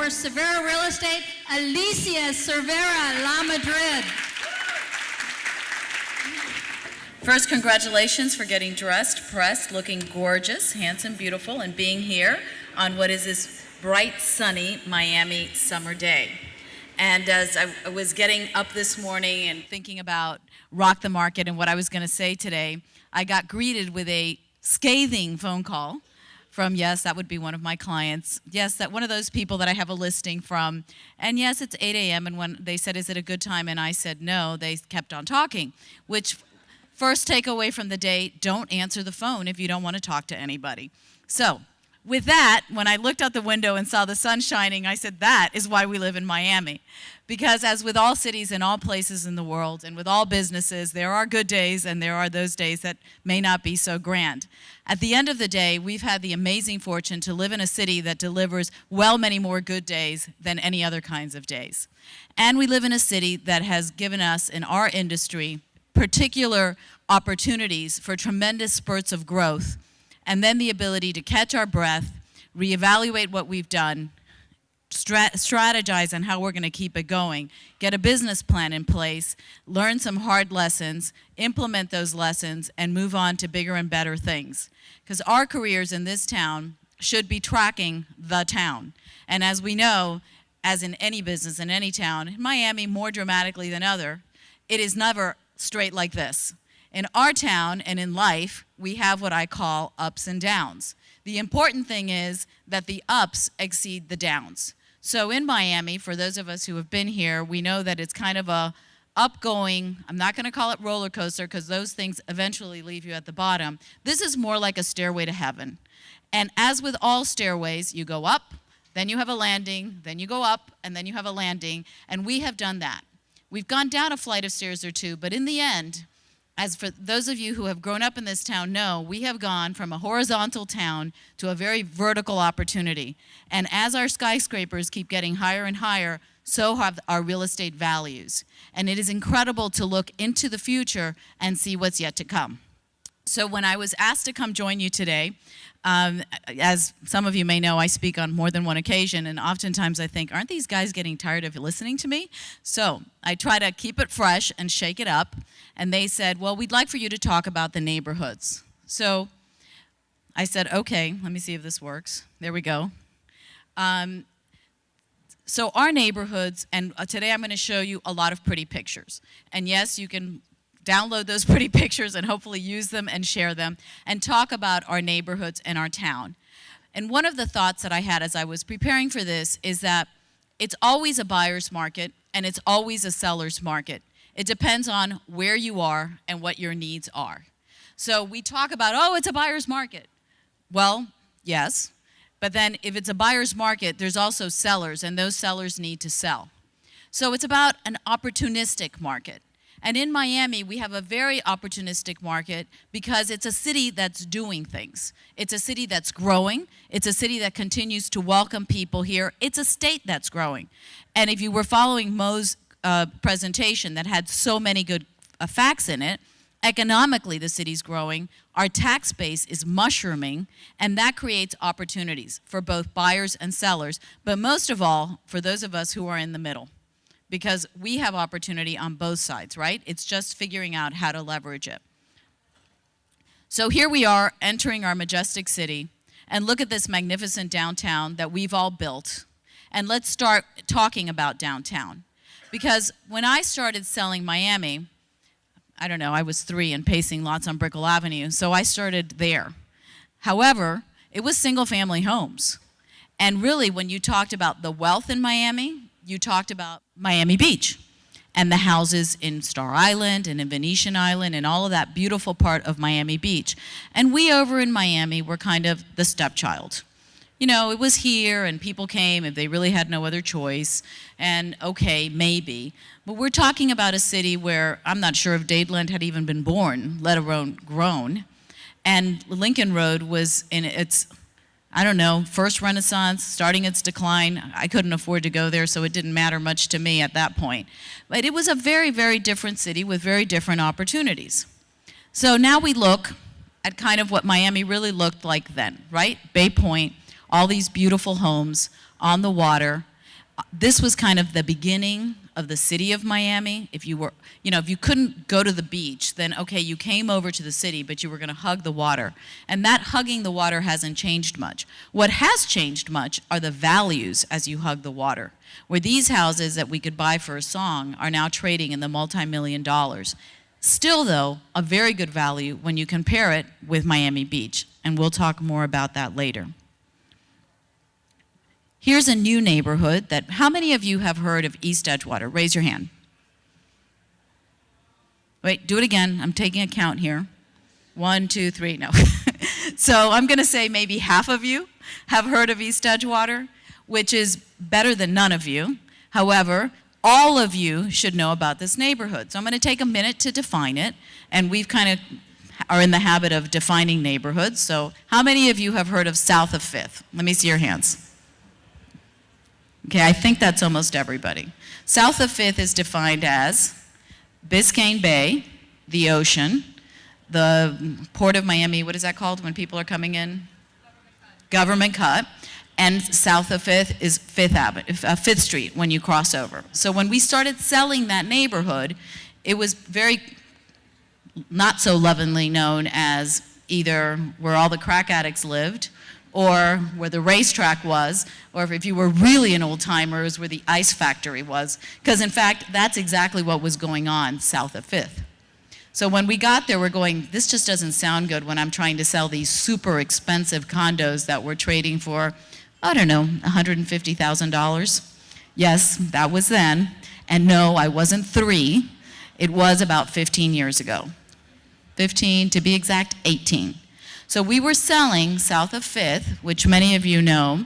for Cervera Real Estate, Alicia Cervera Lamadrid. First, congratulations for getting dressed, pressed, looking gorgeous, handsome, beautiful, and being here on what is this bright, sunny Miami summer day. And as I was getting up this morning and thinking about Rock the Market and what I was going to say today, I got greeted with a scathing phone call from, yes, that would be one of my clients. Yes, that one of those people that I have a listing from. And yes, it's 8 a.m. And when they said, is it a good time? And I said, no, they kept on talking, which first takeaway from the day, don't answer the phone if you don't want to talk to anybody. So with that, when I looked out the window and saw the sun shining, I said, that is why we live in Miami. Because as with all cities and all places in the world, and with all businesses, there are good days and there are those days that may not be so grand. At the end of the day, we've had the amazing fortune to live in a city that delivers well many more good days than any other kinds of days. And we live in a city that has given us, in our industry, particular opportunities for tremendous spurts of growth, and then the ability to catch our breath, reevaluate what we've done, strategize on how we're going to keep it going, get a business plan in place, learn some hard lessons, implement those lessons, and move on to bigger and better things. Because our careers in this town should be tracking the town. And as we know, as in any business in any town, in Miami more dramatically than other, it is never straight like this. In our town and in life, we have what I call ups and downs. The important thing is that the ups exceed the downs. So in Miami, for those of us who have been here, we know that it's kind of a upgoing, I'm not going to call it roller coaster because those things eventually leave you at the bottom. This is more like a stairway to heaven. And as with all stairways, you go up, then you have a landing, then you go up, and then you have a landing, and we have done that. We've gone down a flight of stairs or two, but in the end, as for those of you who have grown up in this town know, we have gone from a horizontal town to a very vertical opportunity. And as our skyscrapers keep getting higher and higher, so have our real estate values. And it is incredible to look into the future and see what's yet to come. So when I was asked to come join you today, as some of you may know, I speak on more than one occasion, and oftentimes I think, aren't these guys getting tired of listening to me? So I try to keep it fresh and shake it up, and they said, well, we'd like for you to talk about the neighborhoods. So I said, okay, let me see if this works. There we go. So our neighborhoods, and today I'm going to show you a lot of pretty pictures. And yes, you can download those pretty pictures and hopefully use them and share them and talk about our neighborhoods and our town. And one of the thoughts that I had as I was preparing for this is that it's always a buyer's market and it's always a seller's market. It depends on where you are and what your needs are. So we talk about, oh, it's a buyer's market. Well, yes, but then if it's a buyer's market, there's also sellers, and those sellers need to sell. So it's about an opportunistic market. And in Miami, we have a very opportunistic market because it's a city that's doing things. It's a city that's growing. It's a city that continues to welcome people here. It's a state that's growing. And if you were following Mo's presentation that had so many good facts in it, economically the city's growing, our tax base is mushrooming, and that creates opportunities for both buyers and sellers, but most of all, for those of us who are in the middle. Because we have opportunity on both sides, right? It's just figuring out how to leverage it. So here we are entering our majestic city, and look at this magnificent downtown that we've all built. And let's start talking about downtown. Because when I started selling Miami, I don't know, I was 3 and pacing lots on Brickell Avenue, so I started there. However, it was single-family homes. And really, when you talked about the wealth in Miami, you talked about Miami Beach and the houses in Star Island and in Venetian Island and all of that beautiful part of Miami Beach. And we over in Miami were kind of the stepchild. You know, it was here and people came if they really had no other choice, and okay, maybe. But we're talking about a city where I'm not sure if Dadeland had even been born, let alone grown. And Lincoln Road was in its, I don't know, first renaissance, starting its decline. I couldn't afford to go there, so it didn't matter much to me at that point. But it was a very, very different city with very different opportunities. So now we look at kind of what Miami really looked like then, right? Bay Point, all these beautiful homes on the water. This was kind of the beginning of the city of Miami. If you were, if you couldn't go to the beach, then okay, you came over to the city, but you were going to hug the water. And that hugging the water hasn't changed much. What has changed much are the values as you hug the water, where these houses that we could buy for a song are now trading in the multi-million dollars. Still, though, a very good value when you compare it with Miami Beach, and we'll talk more about that later. Here's a new neighborhood that, how many of you have heard of East Edgewater? Raise your hand. Wait, do it again. I'm taking a count here. 1, 2, 3, no. So I'm going to say maybe half of you have heard of East Edgewater, which is better than none of you. However, all of you should know about this neighborhood. So I'm going to take a minute to define it, and we've kind of are in the habit of defining neighborhoods. So how many of you have heard of South of 5th? Let me see your hands. Okay, I think that's almost everybody. South of 5th is defined as Biscayne Bay, the ocean, the Port of Miami, what is that called when people are coming in? Government Cut. And south of 5th is 5th Street when you cross over. So when we started selling that neighborhood, it was very not so lovingly known as either where all the crack addicts lived, or where the racetrack was, or if you were really an old-timer, it was where the ice factory was. Because in fact, that's exactly what was going on south of 5th. So when we got there, we're going, this just doesn't sound good when I'm trying to sell these super expensive condos that we're trading for, I don't know, $150,000. Yes, that was then. And no, I wasn't 3. It was about 15 years ago. 15, to be exact, 18. So we were selling south of 5th, which many of you know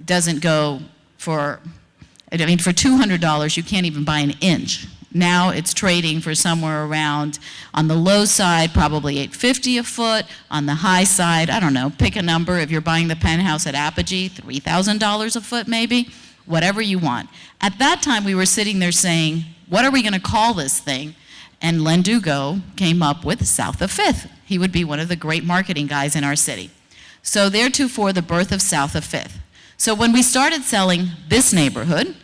doesn't go for, for $200, you can't even buy an inch. Now it's trading for somewhere around, on the low side, probably $850 a foot. On the high side, I don't know, pick a number. If you're buying the penthouse at Apogee, $3,000 a foot maybe, whatever you want. At that time, we were sitting there saying, what are we going to call this thing? And Len Dugo came up with South of 5th. He would be one of the great marketing guys in our city. So theretofore, the birth of South of 5th. So when we started selling this neighborhood,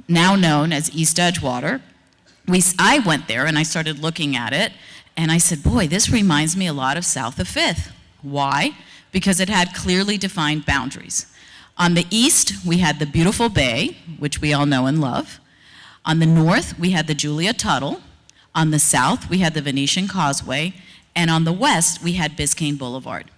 now known as East Edgewater, I went there and I started looking at it, and I said, boy, this reminds me a lot of South of 5th. Why? Because it had clearly defined boundaries. On the east, we had the beautiful bay, which we all know and love. On the north, we had the Julia Tuttle. On the south, we had the Venetian Causeway, and on the west, we had Biscayne Boulevard.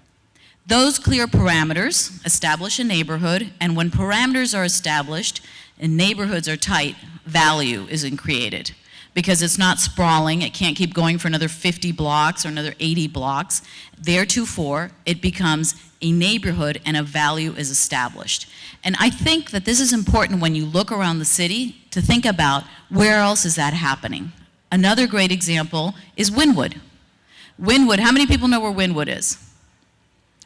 Those clear parameters establish a neighborhood, and when parameters are established and neighborhoods are tight, value isn't created. Because it's not sprawling, it can't keep going for another 50 blocks or another 80 blocks. Theretofore, it becomes a neighborhood and a value is established. And I think that this is important when you look around the city to think about where else is that happening. Another great example is Wynwood. Wynwood, how many people know where Wynwood is?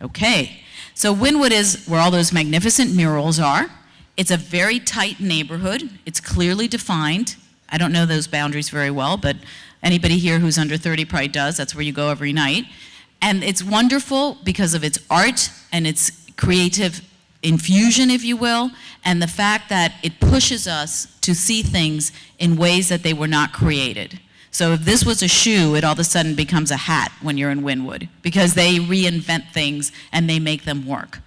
Okay, so Wynwood is where all those magnificent murals are. It's a very tight neighborhood. It's clearly defined. I don't know those boundaries very well, but anybody here who's under 30 probably does. That's where you go every night. And it's wonderful because of its art and its creative infusion, if you will, and the fact that it pushes us to see things in ways that they were not created. So if this was a shoe, it all of a sudden becomes a hat when you're in Wynwood, because they reinvent things and they make them work.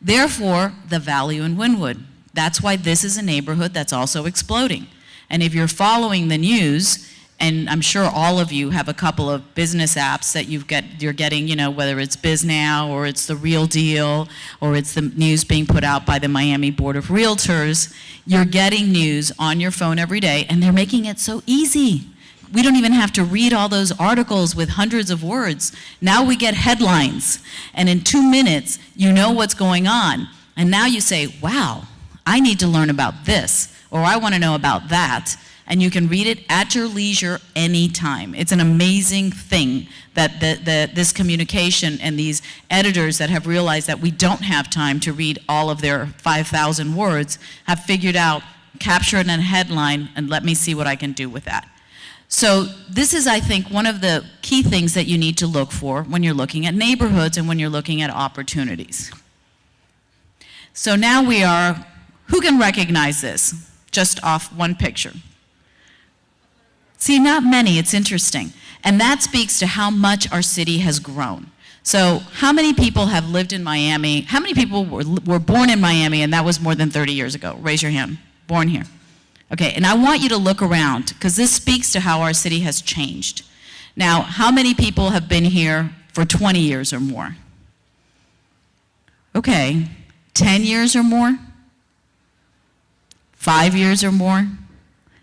Therefore, the value in Wynwood. That's why this is a neighborhood that's also exploding. And if you're following the news, and I'm sure all of you have a couple of business apps that you're getting, whether it's BizNow or it's The Real Deal or it's the news being put out by the Miami Board of Realtors, you're getting news on your phone every day, and they're making it so easy. We don't even have to read all those articles with hundreds of words. Now we get headlines, and in 2 minutes, you know what's going on. And now you say, wow, I need to learn about this, or I want to know about that. And you can read it at your leisure anytime. It's an amazing thing that this communication and these editors that have realized that we don't have time to read all of their 5,000 words have figured out, capture it in a headline, and let me see what I can do with that. So this is, I think, one of the key things that you need to look for when you're looking at neighborhoods and when you're looking at opportunities. So now we are Who can recognize this just off one picture? See, not many, it's interesting. And that speaks to how much our city has grown. So how many people have lived in Miami? How many people were born in Miami and that was more than 30 years ago? Raise your hand. Born here. Okay, and I want you to look around because this speaks to how our city has changed. Now, how many people have been here for 20 years or more? Okay, 10 years or more? 5 years or more?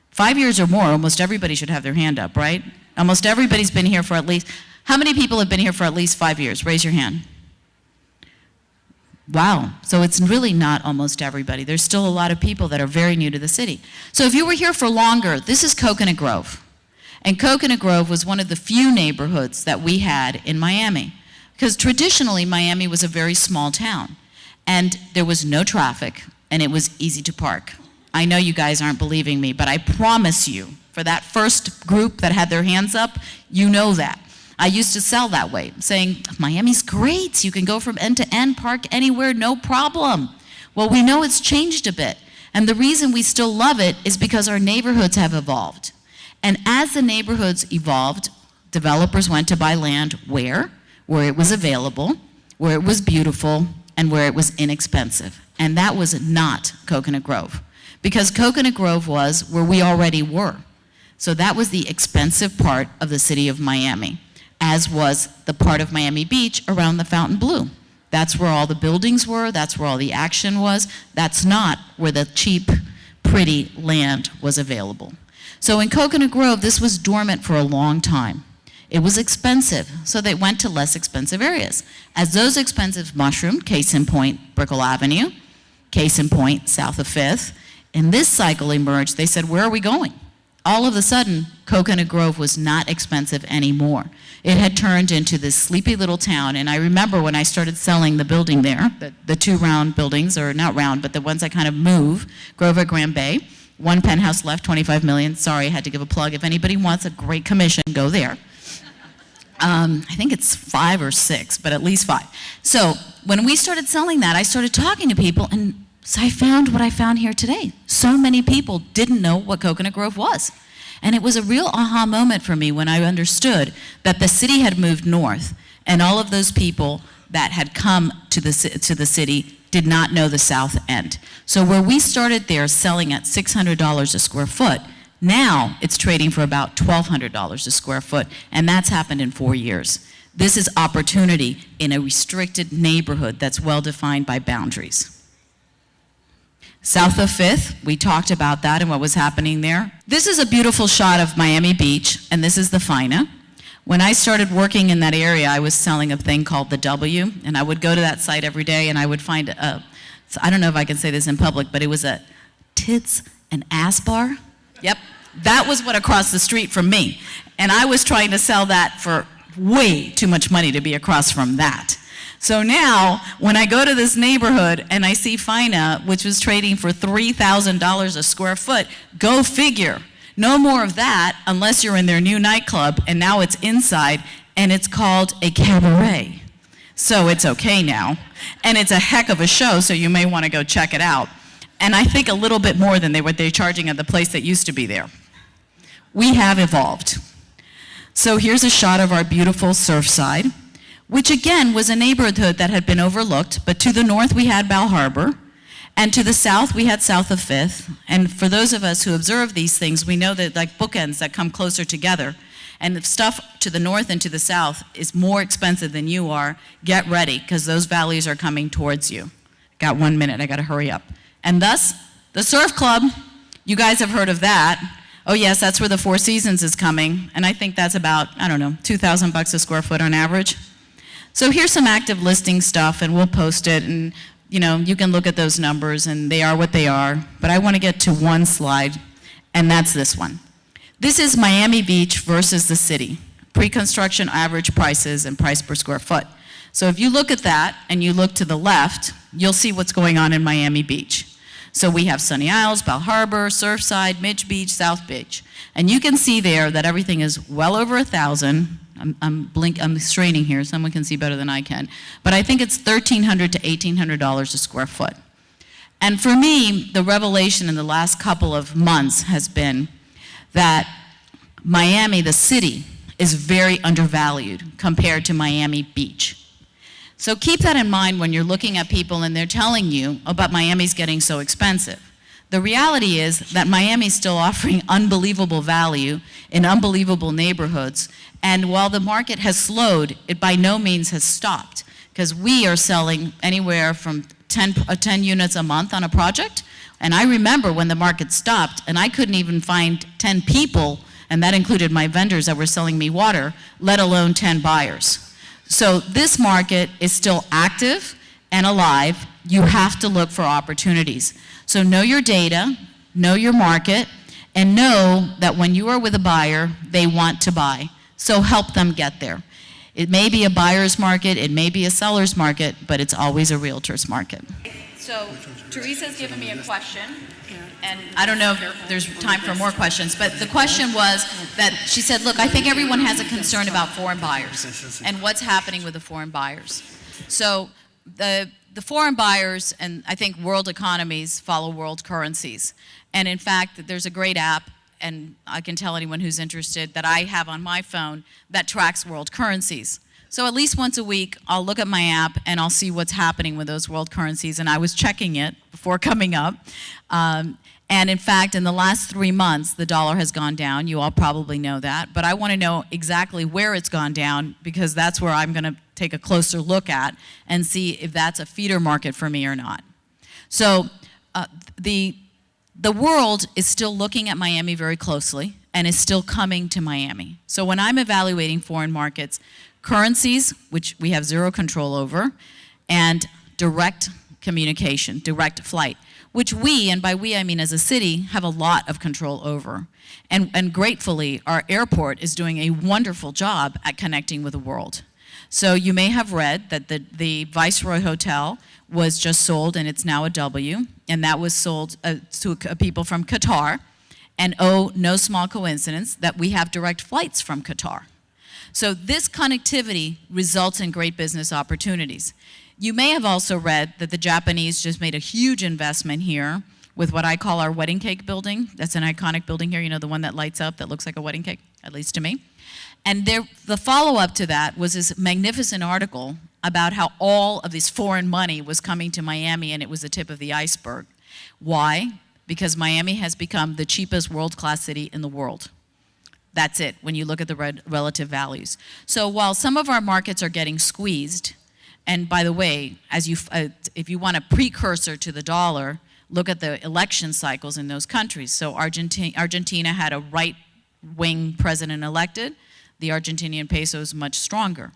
5 years or more, almost everybody should have their hand up, right? Almost everybody's been here for at least, how many people have been here for at least 5 years? Raise your hand. Wow, so it's really not almost everybody. There's still a lot of people that are very new to the city. So if you were here for longer, this is Coconut Grove. And Coconut Grove was one of the few neighborhoods that we had in Miami. Because traditionally, Miami was a very small town. And there was no traffic, and it was easy to park. I know you guys aren't believing me, but I promise you, for that first group that had their hands up, you know that. I used to sell that way, saying, Miami's great. You can go from end to end, park anywhere, no problem. Well, we know it's changed a bit. And the reason we still love it is because our neighborhoods have evolved. And as the neighborhoods evolved, developers went to buy land where it was available, where it was beautiful, and where it was inexpensive. And that was not Coconut Grove. Because Coconut Grove was where we already were. So that was the expensive part of the city of Miami, as was the part of Miami Beach around the Fontainebleau. That's where all the buildings were, that's where all the action was. That's not where the cheap, pretty land was available. So in Coconut Grove, this was dormant for a long time. It was expensive, so they went to less expensive areas. As those expensive mushroomed, case in point, Brickell Avenue, case in point, south of 5th, and this cycle emerged, they said, where are we going? All of a sudden, Coconut Grove was not expensive anymore. It had turned into this sleepy little town, and I remember when I started selling the building there, the two round buildings, or not round, but the ones that kind of move, Grove at Grand Bay, one penthouse left, 25 million. Sorry, I had to give a plug. If anybody wants a great commission, go there. I think it's 5 or 6, but at least 5. So when we started selling that, I started talking to people, and so I found what I found here today. So many people didn't know what Coconut Grove was. And it was a real aha moment for me when I understood that the city had moved north, and all of those people that had come to the city did not know the south end. So where we started there selling at $600 a square foot, now it's trading for about $1,200 a square foot, and that's happened in 4 years. This is opportunity in a restricted neighborhood that's well defined by boundaries. South of 5th, we talked about that and what was happening there. This is a beautiful shot of Miami Beach, and this is the Fina. When I started working in that area, I was selling a thing called the W, and I would go to that site every day, and I would find so I don't know if I can say this in public, but it was a tits and ass bar. Yep, that was what across the street from me. And I was trying to sell that for way too much money to be across from that. So now, when I go to this neighborhood and I see Fina, which was trading for $3,000 a square foot, go figure. No more of that unless you're in their new nightclub, and now it's inside, and it's called a cabaret. So it's okay now. And it's a heck of a show, so you may want to go check it out. And I think a little bit more than what they're charging at the place that used to be there. We have evolved. So here's a shot of our beautiful Surfside, which again was a neighborhood that had been overlooked, but to the north we had Bal Harbor, and to the south we had south of 5th. And for those of us who observe these things, we know that like bookends that come closer together. And if stuff to the north and to the south is more expensive than you are, get ready, because those values are coming towards you. Got 1 minute, I gotta hurry up. And thus, the Surf Club, you guys have heard of that. Oh yes, that's where the Four Seasons is coming, and I think that's about, I don't know, $2,000 a square foot on average. So here's some active listing stuff, and we'll post it, and you can look at those numbers, and they are what they are. But I want to get to one slide, and that's this one. This is Miami Beach versus the city, pre-construction average prices and price per square foot. So if you look at that, and you look to the left, you'll see what's going on in Miami Beach. So we have Sunny Isles, Bal Harbor, Surfside, Midge Beach, South Beach. And you can see there that everything is well over 1,000. I'm straining here, someone can see better than I can. But I think it's $1,300 to $1,800 a square foot. And for me, the revelation in the last couple of months has been that Miami, the city, is very undervalued compared to Miami Beach. So keep that in mind when you're looking at people and they're telling you about Miami's getting so expensive. The reality is that Miami's still offering unbelievable value in unbelievable neighborhoods, and while the market has slowed, it by no means has stopped, because we are selling anywhere from 10 units a month on a project, and I remember when the market stopped, and I couldn't even find 10 people, and that included my vendors that were selling me water, let alone 10 buyers. So this market is still active and alive. You have to look for opportunities. So know your data, know your market, and know that when you are with a buyer, they want to buy. So help them get there. It may be a buyer's market, it may be a seller's market, but it's always a realtor's market. So Teresa's given me a question, and I don't know if there's time for more questions, but the question was that she said, look, I think everyone has a concern about foreign buyers and what's happening with the foreign buyers. So the foreign buyers, and I think world economies follow world currencies. And in fact, there's a great app, and I can tell anyone who's interested, that I have on my phone that tracks world currencies. So at least once a week, I'll look at my app and I'll see what's happening with those world currencies, and I was checking it before coming up. And in fact, in the last 3 months, the dollar has gone down. You all probably know that, but I want to know exactly where it's gone down, because that's where I'm going to take a closer look at and see if that's a feeder market for me or not. So the world is still looking at Miami very closely and is still coming to Miami. So when I'm evaluating foreign markets, currencies, which we have zero control over, and direct communication, direct flight, which we, and by we I mean as a city, have a lot of control over. And gratefully, our airport is doing a wonderful job at connecting with the world. So you may have read that the Viceroy Hotel was just sold, and it's now a W, and that was sold to people from Qatar. And oh, no small coincidence that we have direct flights from Qatar. So this connectivity results in great business opportunities. You may have also read that the Japanese just made a huge investment here with what I call our wedding cake building. That's an iconic building here, you know, the one that lights up that looks like a wedding cake, at least to me. And the follow-up to that was this magnificent article about how all of this foreign money was coming to Miami, and it was the tip of the iceberg. Why? Because Miami has become the cheapest world-class city in the world. That's it, when you look at the relative values. So while some of our markets are getting squeezed, and by the way, as if you want a precursor to the dollar, look at the election cycles in those countries. So Argentina had a right-wing president elected. The Argentinian peso is much stronger.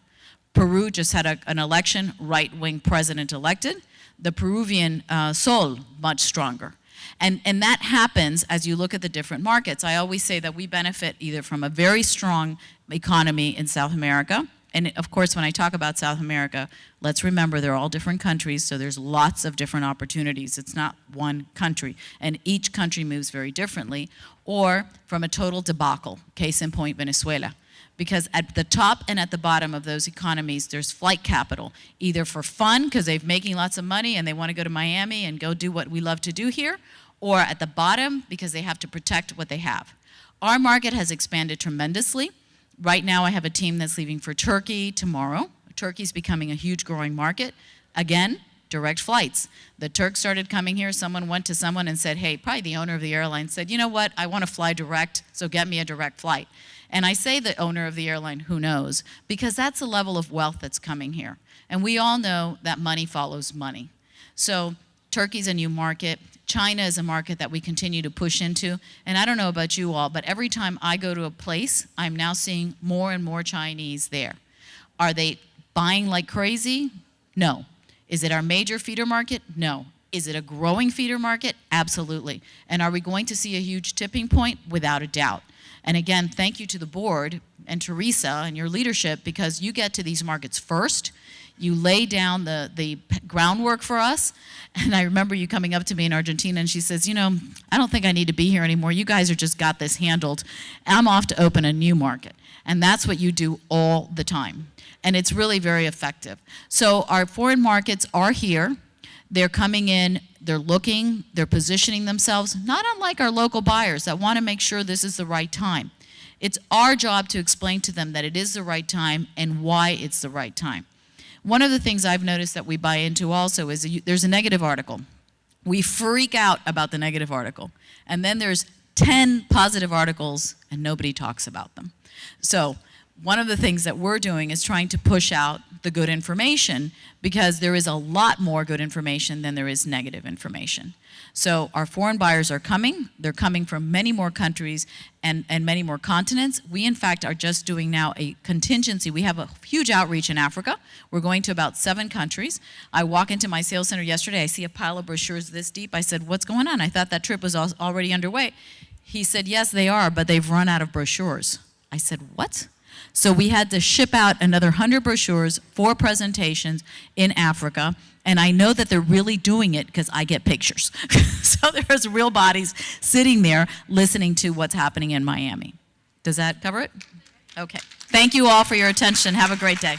Peru just had an election, right-wing president elected. The Peruvian sol, much stronger. And that happens as you look at the different markets. I always say that we benefit either from a very strong economy in South America, and of course when I talk about South America, let's remember they're all different countries, so there's lots of different opportunities. It's not one country, and each country moves very differently, or from a total debacle, case in point Venezuela. Because at the top and at the bottom of those economies, there's flight capital, either for fun, because they're making lots of money and they want to go to Miami and go do what we love to do here, or at the bottom, because they have to protect what they have. Our market has expanded tremendously. Right now, I have a team that's leaving for Turkey tomorrow. Turkey's becoming a huge growing market. Again, direct flights. The Turks started coming here. Someone went to someone and said, hey, probably the owner of the airline said, you know what, I want to fly direct, so get me a direct flight. And I say the owner of the airline, who knows, because that's the level of wealth that's coming here. And we all know that money follows money. So Turkey's a new market. China is a market that we continue to push into. And I don't know about you all, but every time I go to a place, I'm now seeing more and more Chinese there. Are they buying like crazy? No. Is it our major feeder market? No. Is it a growing feeder market? Absolutely. And are we going to see a huge tipping point? Without a doubt. And again, thank you to the board and Teresa and your leadership, because you get to these markets first. You lay down the groundwork for us. And I remember you coming up to me in Argentina and she says, you know, I don't think I need to be here anymore. You guys are just got this handled. I'm off to open a new market. And that's what you do all the time. And it's really very effective. So our foreign markets are here. They're coming in, they're looking, they're positioning themselves, not unlike our local buyers that want to make sure this is the right time. It's our job to explain to them that it is the right time and why it's the right time. One of the things I've noticed that we buy into also is there's a negative article. We freak out about the negative article. And then there's 10 positive articles and nobody talks about them. So one of the things that we're doing is trying to push out the good information, because there is a lot more good information than there is negative information. So our foreign buyers are coming. They're coming from many more countries and many more continents. We, in fact, are just doing now a contingency. We have a huge outreach in Africa. We're going to about 7 countries. I walk into my sales center yesterday. I see a pile of brochures this deep. I said, what's going on? I thought that trip was already underway. He said, yes, they are, but they've run out of brochures. I said, what? So we had to ship out another 100 brochures for presentations in Africa, and I know that they're really doing it because I get pictures. So there's real bodies sitting there listening to what's happening in Miami. Does that cover it? Okay. Thank you all for your attention. Have a great day.